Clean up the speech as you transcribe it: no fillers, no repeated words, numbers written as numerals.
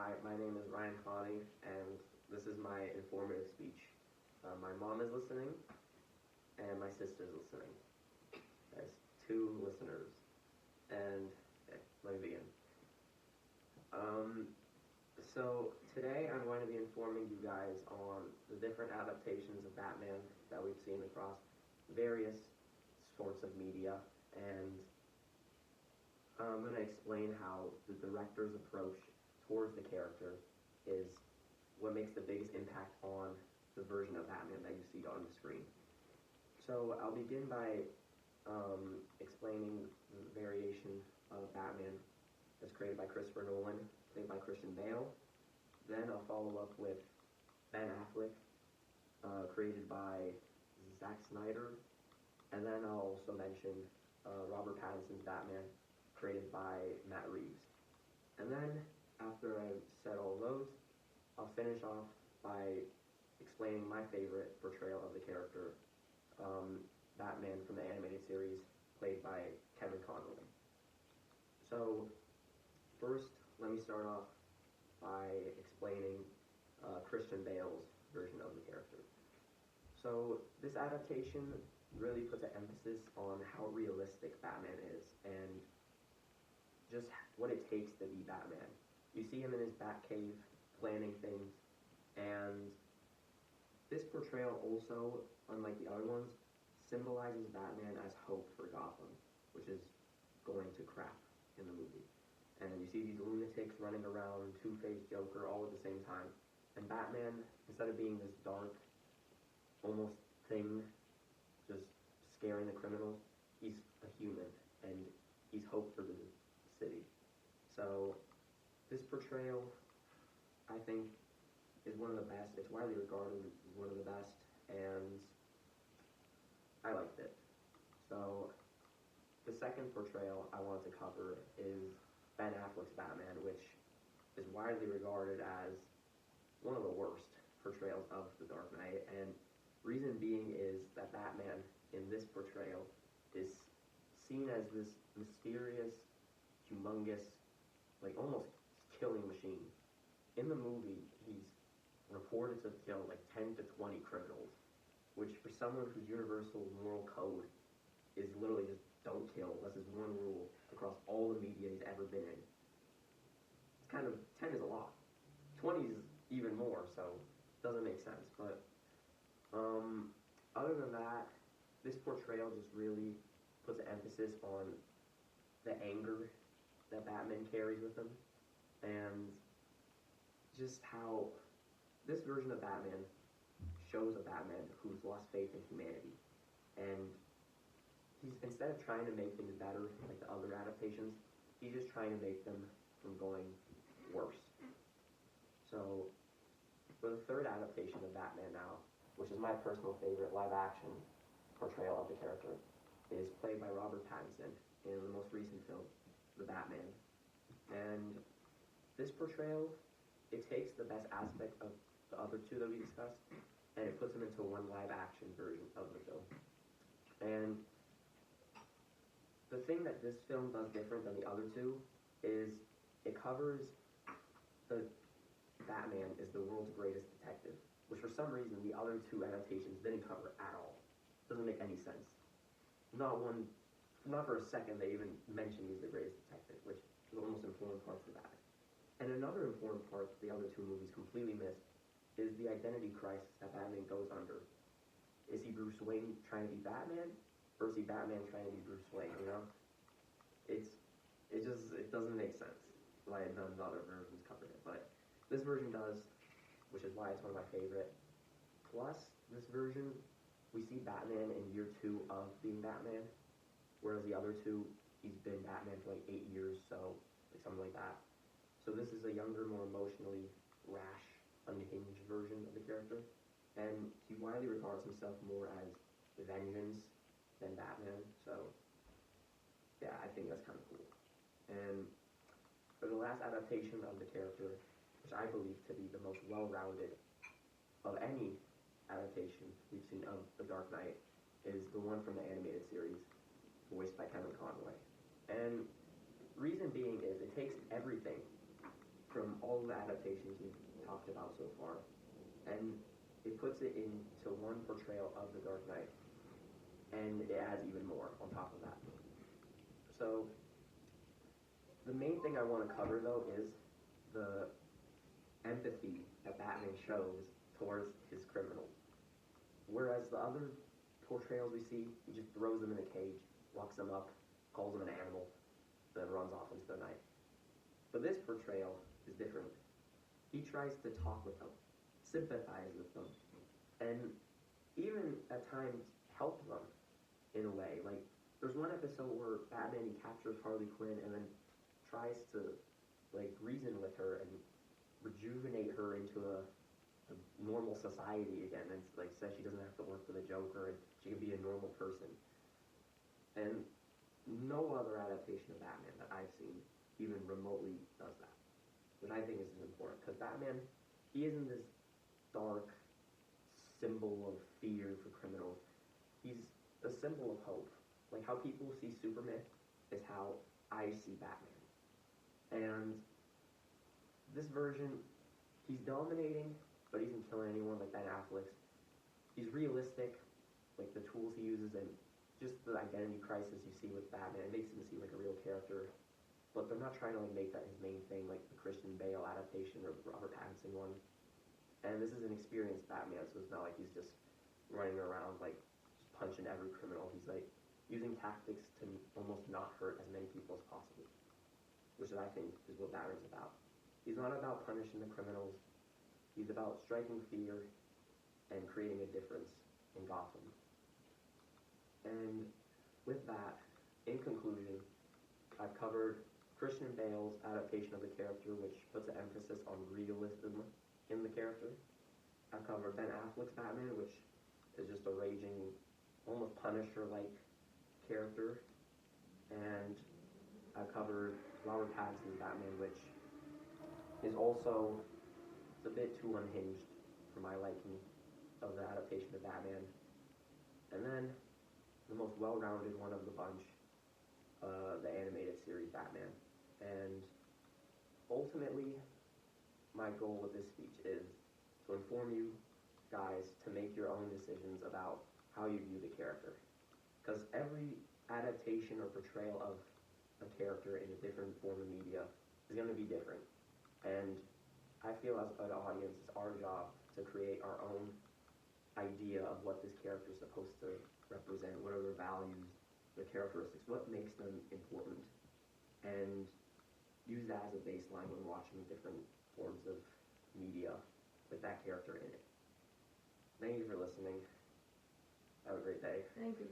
Hi, my name is Ryan Connie, and this is my informative speech. My mom is listening, and my sister's listening. As two listeners. And let me begin. Um, so today I'm going to be informing you guys on the different adaptations of Batman that we've seen across various sorts of media, and I'm going to explain how the director's approach towards the character is what makes the biggest impact on the version of Batman that you see on the screen. So I'll begin by explaining the variation of Batman as created by Christopher Nolan, played by Christian Bale. Then I'll follow up with Ben Affleck, created by Zack Snyder. And then I'll also mention Robert Pattinson's Batman, created by Matt Reeves. And then, after I've said all those, I'll finish off by explaining my favorite portrayal of the character, Batman from the animated series, played by Kevin Conroy. So, first, let me start off by explaining Christian Bale's version of the character. So, this adaptation really puts an emphasis on how realistic Batman is and just what it takes to be Batman. You see him in his Batcave planning things, and this portrayal also, unlike the other ones, symbolizes Batman as hope for Gotham, which is going to crap in the movie. And you see these lunatics running around, Two-Face, Joker, all at the same time. And Batman, instead of being this dark, almost thing, just scaring the criminals, he's a human, and he's hope for the city. So, this portrayal, I think, is one of the best. It's widely regarded as one of the best, and I liked it. So, the second portrayal I wanted to cover is Ben Affleck's Batman, which is widely regarded as one of the worst portrayals of The Dark Knight, and reason being is that Batman in this portrayal is seen as this mysterious, humongous, like almost killing machine. In the movie, he's reported to kill like 10 to 20 criminals, which for someone whose universal moral code is literally just don't kill. That's his one rule across all the media he's ever been in. It's kind of, 10 is a lot. 20 is even more, so it doesn't make sense. But other than that, this portrayal just really puts an emphasis on the anger that Batman carries with him, and just how this version of Batman shows a Batman who's lost faith in humanity, and he's, instead of trying to make things better like the other adaptations, he's just trying to make them from going worse. So, for the third adaptation of Batman now, which is my personal favorite live-action portrayal of the character, is played by Robert Pattinson in the most recent film, The Batman. And this portrayal, it takes the best aspect of the other two that we discussed, and it puts them into one live-action version of the film. And the thing that this film does different than the other two is it covers the Batman is the world's greatest detective, which for some reason the other two adaptations didn't cover at all. Doesn't make any sense. Not for a second they even mentioned he's the greatest detective, which is the most important part of that. And another important part the other two movies completely missed is the identity crisis that Batman goes under. Is he Bruce Wayne trying to be Batman, or is he Batman trying to be Bruce Wayne? You know, it doesn't make sense why none of the other versions covered it, but this version does, which is why it's one of my favorite. Plus, this version, we see Batman in year 2 of being Batman, whereas the other two, he's been Batman for like 8 years, so like something like that. So this is a younger, more emotionally rash, unhinged version of the character, and he widely regards himself more as vengeance than Batman. So yeah, I think that's kind of cool. And for the last adaptation of the character, which I believe to be the most well-rounded of any adaptation we've seen of The Dark Knight, is the one from the animated series, voiced by Kevin Conroy. And reason being is it takes everything from all the adaptations we've talked about so far, and it puts it into one portrayal of the Dark Knight, and it adds even more on top of that. So, the main thing I want to cover, though, is the empathy that Batman shows towards his criminals. Whereas the other portrayals we see, he just throws them in a cage, locks them up, calls them an animal, then runs off into the night. But this portrayal is different. He tries to talk with them, sympathize with them, and even at times help them in a way. Like, there's one episode where Batman, he captures Harley Quinn and then tries to, like, reason with her and rejuvenate her into a normal society again, and like says she doesn't have to work for the Joker and she can be a normal person. And no other adaptation of Batman that I've seen even remotely does that, which I think is important, because Batman, he isn't this dark symbol of fear for criminals. He's a symbol of hope. Like how people see Superman is how I see Batman. And this version, he's dominating, but he isn't killing anyone like Ben Affleck's. He's realistic, like the tools he uses and just the identity crisis you see with Batman. It makes him seem like a real character, but they're not trying to like make that his main thing, like the Christian Bale adaptation or the Robert Pattinson one. And this is an experienced Batman, so it's not like he's just running around like just punching every criminal. He's like using tactics to almost not hurt as many people as possible, which I think is what Batman's about. He's not about punishing the criminals. He's about striking fear and creating a difference in Gotham. And with that, in conclusion, I've covered Christian Bale's adaptation of the character, which puts an emphasis on realism in the character. I've covered Ben Affleck's Batman, which is just a raging, almost Punisher-like character. And I've covered Robert Pattinson's Batman, which is also a bit too unhinged for my liking of the adaptation of Batman. And then the most well-rounded one of the bunch, the animated series Batman. And ultimately, my goal with this speech is to inform you guys to make your own decisions about how you view the character. Because every adaptation or portrayal of a character in a different form of media is going to be different. And I feel as an audience, it's our job to create our own idea of what this character is supposed to represent, what are their values, their characteristics, what makes them important, and use that as a baseline when watching different forms of media with that character in it. Thank you for listening. Have a great day. Thank you.